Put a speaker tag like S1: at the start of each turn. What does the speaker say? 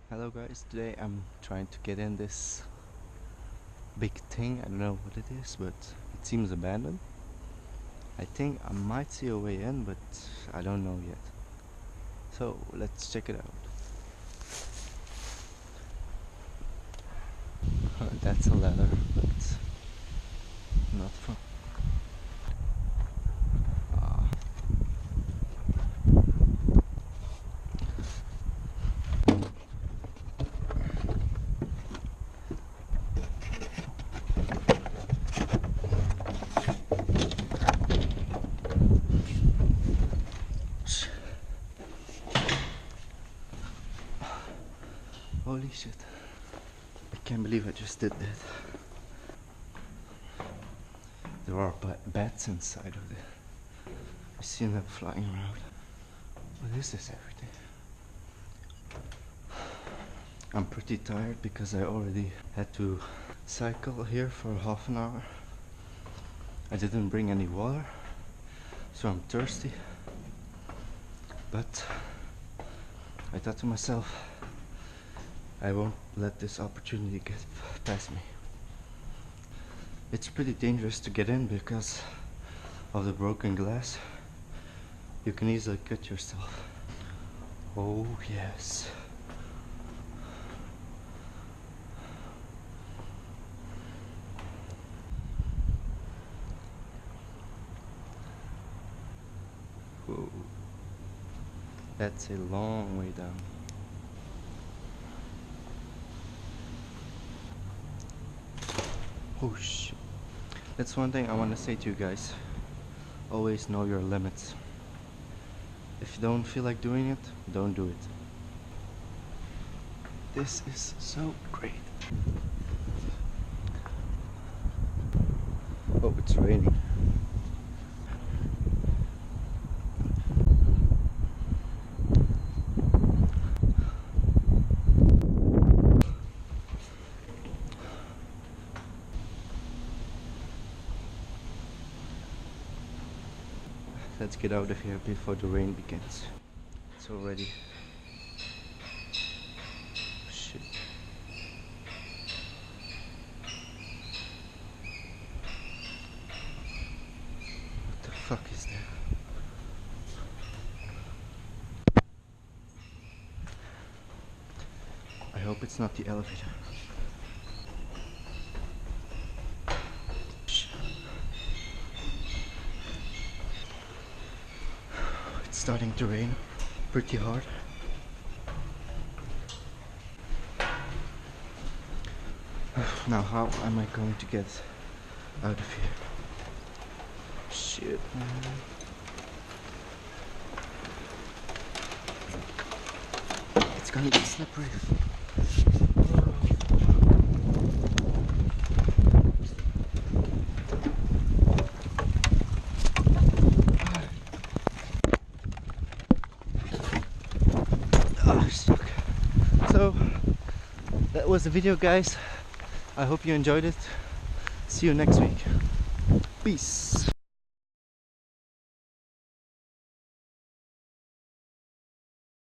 S1: Hello guys, today I'm trying to get in this big thing. I don't know what it is, but it seems abandoned. I think I might see a way in, but I don't know yet. So let's check it out. That's a ladder, but not from. Ah. Holy shit. I can't believe I just did that. There are bats inside of it. I see them flying around. What is this everything? I'm pretty tired because I already had to cycle here for half an hour. I didn't bring any water, so I'm thirsty. But I thought to myself, I won't let this opportunity get past me. It's pretty dangerous to get in because of the broken glass. You can easily cut yourself. Oh yes. Whoa. That's a long way down. Oh shit. That's one thing I want to say to you guys. Always know your limits. If you don't feel like doing it, don't do it. This is so great. Oh, it's raining. Let's get out of here before the rain begins. It's already... shit. What the fuck is that? I hope it's not the elevator. It's starting to rain pretty hard. Now how am I going to get out of here? Shit, man. It's gonna get slippery. So that was the video, guys. I hope you enjoyed it. See you next week. Peace.